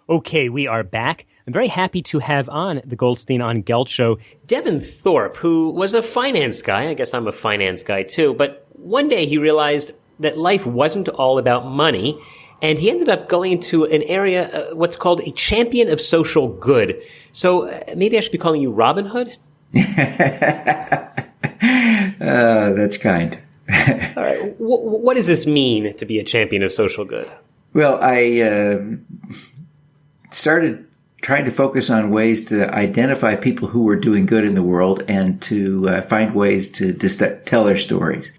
Okay, we are back. I'm very happy to have on the Goldstein on Gelt show Devin Thorpe, who was a finance guy. I guess I'm a finance guy too. But one day he realized that life wasn't all about money, and he ended up going into an area, what's called a champion of social good. So maybe I should be calling you Robin Hood? That's kind. All right. What does this mean to be a champion of social good? Well, I started trying to focus on ways to identify people who were doing good in the world and to find ways to tell their stories.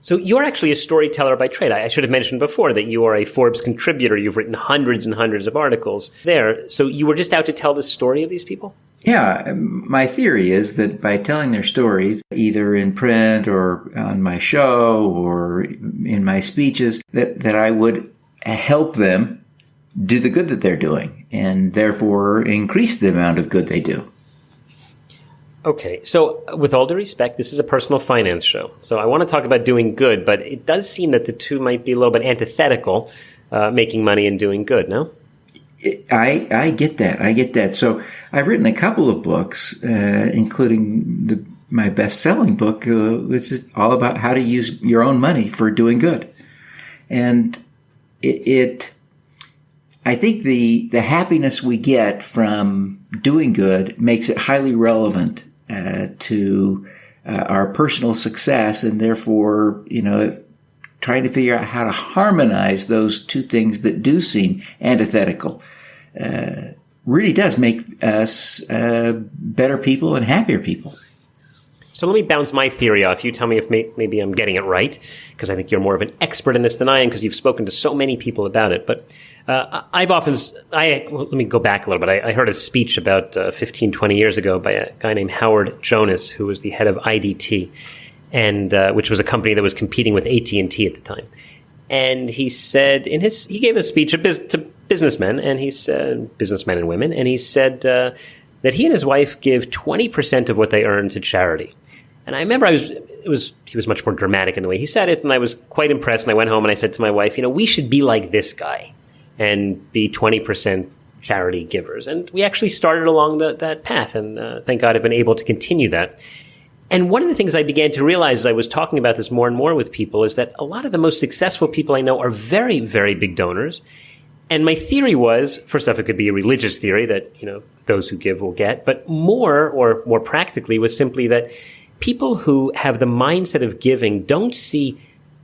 So you're actually a storyteller by trade. I should have mentioned before that you are a Forbes contributor. You've written hundreds and hundreds of articles there. So you were just out to tell the story of these people? Yeah, my theory is that by telling their stories, either in print or on my show or in my speeches, that I would help them do the good that they're doing and therefore increase the amount of good they do. Okay, so with all due respect, this is a personal finance show. So I want to talk about doing good, but it does seem that the two might be a little bit antithetical, making money and doing good, no? I get that. I get that. So I've written a couple of books, including my best-selling book, which is all about how to use your own money for doing good. And I think the happiness we get from doing good makes it highly relevant to our personal success, and therefore, trying to figure out how to harmonize those two things that do seem antithetical really does make us better people and happier people. So let me bounce my theory off. You tell me if maybe I'm getting it right, because I think you're more of an expert in this than I am, because you've spoken to so many people about it. But let me go back a little bit. I heard a speech about 15, 20 years ago by a guy named Howard Jonas, who was the head of IDT, and which was a company that was competing with AT&T at the time. And he said he gave a speech to businessmen, and he said, businessmen and women, and he said that he and his wife give 20% of what they earn to charity. And I remember he was much more dramatic in the way he said it, and I was quite impressed. And I went home and I said to my wife, we should be like this guy and be 20% charity givers. And we actually started along that path, and thank God I've been able to continue that. And one of the things I began to realize as I was talking about this more and more with people is that a lot of the most successful people I know are very, very big donors. And my theory was, first off, it could be a religious theory that, those who give will get, but more practically was simply that people who have the mindset of giving don't see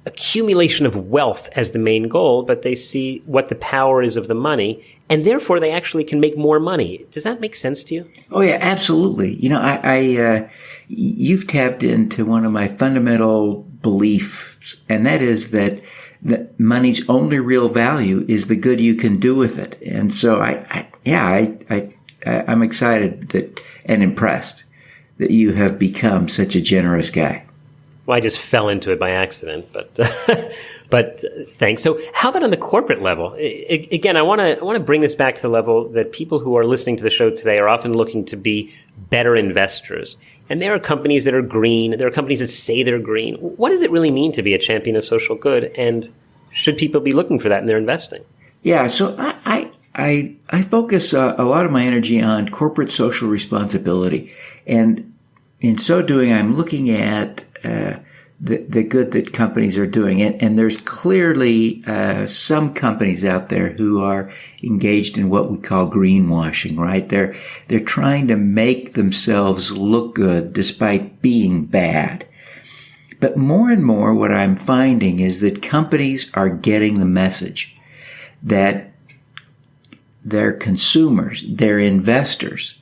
accumulation of wealth as the main goal, but they see what the power is of the money, and therefore they actually can make more money. Does that make sense to you? Oh yeah, absolutely. You've tapped into one of my fundamental beliefs, and that is that money's only real value is the good you can do with it. And so I'm excited and impressed that you have become such a generous guy. Well, I just fell into it by accident, but thanks. So how about on the corporate level? Again, I want to bring this back to the level that people who are listening to the show today are often looking to be better investors. And there are companies that are green. There are companies that say they're green. What does it really mean to be a champion of social good? And should people be looking for that in their investing? Yeah, so I focus a lot of my energy on corporate social responsibility. And in so doing, I'm looking at the good that companies are doing. And there's clearly some companies out there who are engaged in what we call greenwashing, right? They're trying to make themselves look good despite being bad. But more and more what I'm finding is that companies are getting the message that their consumers, their investors,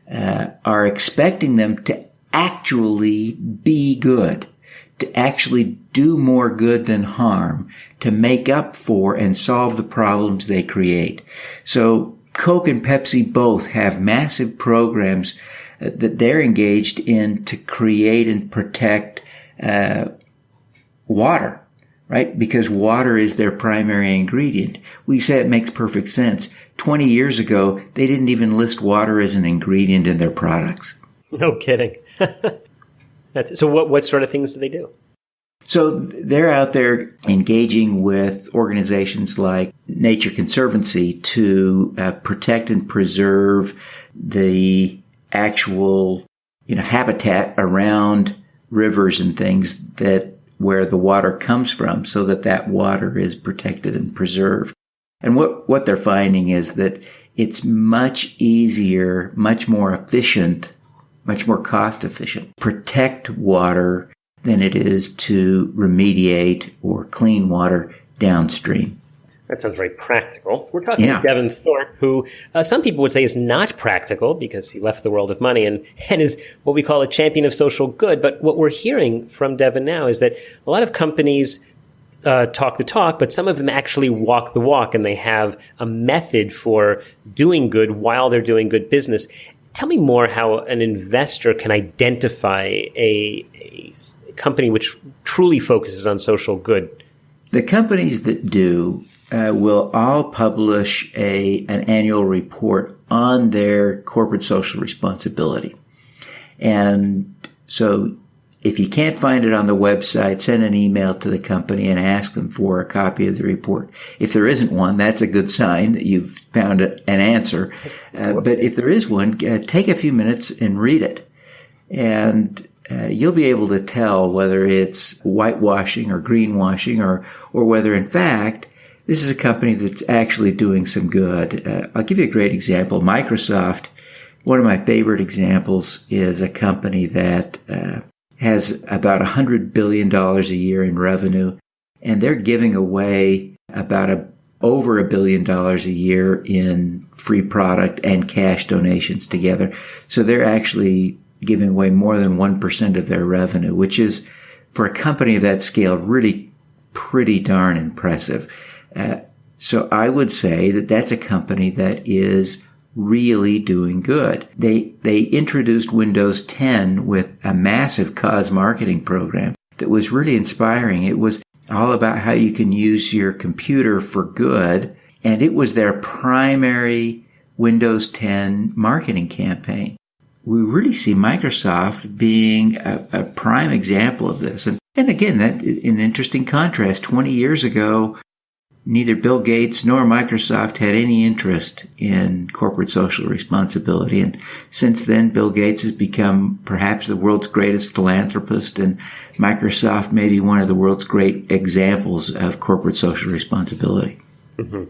are expecting them to actually be good, to actually do more good than harm, to make up for and solve the problems they create. So Coke and Pepsi both have massive programs that they're engaged in to create and protect water, right? Because water is their primary ingredient. We say it makes perfect sense. 20 years ago, they didn't even list water as an ingredient in their products. No kidding. So what sort of things do they do? So they're out there engaging with organizations like Nature Conservancy to protect and preserve the actual, habitat around rivers and things that where the water comes from, so that water is protected and preserved. And what they're finding is that it's much easier, much more efficient, much more cost efficient, protect water than it is to remediate or clean water downstream. That sounds very practical. We're talking to Devin Thorpe, who some people would say is not practical because he left the world of money and is what we call a champion of social good. But what we're hearing from Devin now is that a lot of companies talk the talk, but some of them actually walk the walk, and they have a method for doing good while they're doing good business. Tell me more how an investor can identify a company which truly focuses on social good. The companies that do will all publish an annual report on their corporate social responsibility. And so if you can't find it on the website, send an email to the company and ask them for a copy of the report. If there isn't one, that's a good sign that you've found an answer. But if there is one, take a few minutes and read it. And you'll be able to tell whether it's whitewashing or greenwashing or whether, in fact, this is a company that's actually doing some good. I'll give you a great example. Microsoft, one of my favorite examples, is a company that has about $100 billion a year in revenue, and they're giving away about over $1 billion a year in free product and cash donations together. So they're actually giving away more than 1% of their revenue, which is, for a company of that scale, really pretty darn impressive. So I would say that that's a company that is really doing good. They introduced Windows 10 with a massive cause marketing program that was really inspiring. It was all about how you can use your computer for good, and it was their primary Windows 10 marketing campaign. We really see Microsoft being a prime example of this. And again, that in interesting contrast, 20 years ago, neither Bill Gates nor Microsoft had any interest in corporate social responsibility. And since then, Bill Gates has become perhaps the world's greatest philanthropist, and Microsoft may be one of the world's great examples of corporate social responsibility. Mm-hmm.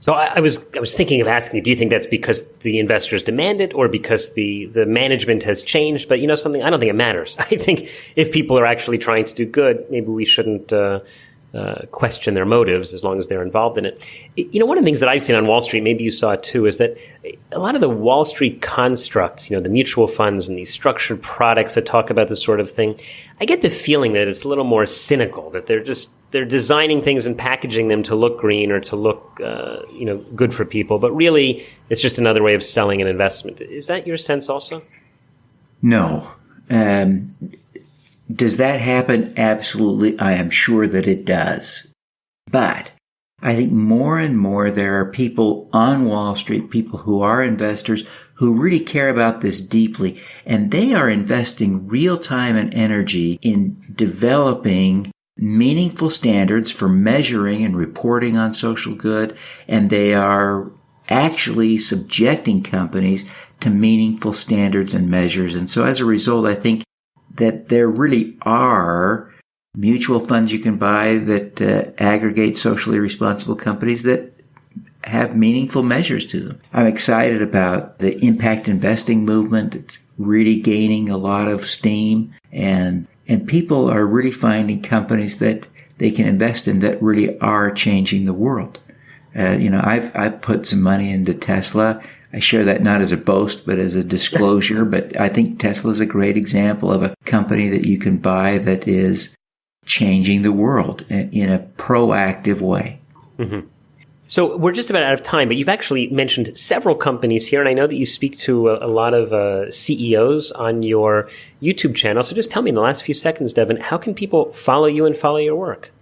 So I was thinking of asking you, do you think that's because the investors demand it or because the management has changed? But something, I don't think it matters. I think if people are actually trying to do good, maybe we shouldn't question their motives as long as they're involved in it. One of the things that I've seen on Wall Street, maybe you saw it too, is that a lot of the Wall Street constructs, the mutual funds and these structured products that talk about this sort of thing, I get the feeling that it's a little more cynical, that they're designing things and packaging them to look green or to look, good for people. But really, it's just another way of selling an investment. Is that your sense also? No. Does that happen? Absolutely. I am sure that it does. But I think more and more there are people on Wall Street, people who are investors, who really care about this deeply. And they are investing real time and energy in developing meaningful standards for measuring and reporting on social good. And they are actually subjecting companies to meaningful standards and measures. And so as a result, I think that there really are mutual funds you can buy that aggregate socially responsible companies that have meaningful measures to them. I'm excited about the impact investing movement. It's really gaining a lot of steam, and people are really finding companies that they can invest in that really are changing the world. I've put some money into Tesla. I share that not as a boast, but as a disclosure. But I think Tesla is a great example of a company that you can buy that is changing the world in a proactive way. Mm-hmm. So we're just about out of time, but you've actually mentioned several companies here, and I know that you speak to a lot of CEOs on your YouTube channel. So just tell me in the last few seconds, Devin, how can people follow you and follow your work?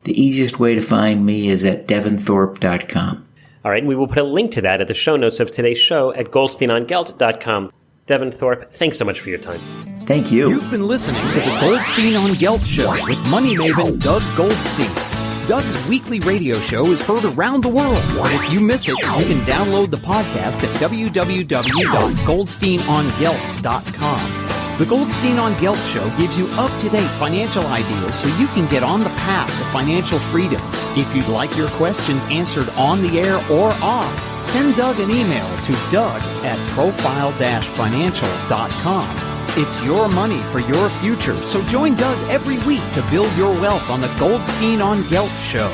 The easiest way to find me is at devinthorpe.com. All right, and we will put a link to that at the show notes of today's show at goldsteinongelt.com. Devin Thorpe, thanks so much for your time. Thank you. You've been listening to the Goldstein on Gelt Show with money maven Doug Goldstein. Doug's weekly radio show is heard around the world. If you miss it, you can download the podcast at www.goldsteinongelt.com. The Goldstein on Gelt Show gives you up-to-date financial ideas so you can get on the path to financial freedom. If you'd like your questions answered on the air or off, send Doug an email to doug@profile-financial.com. It's your money for your future, so join Doug every week to build your wealth on the Goldstein on Gelt Show.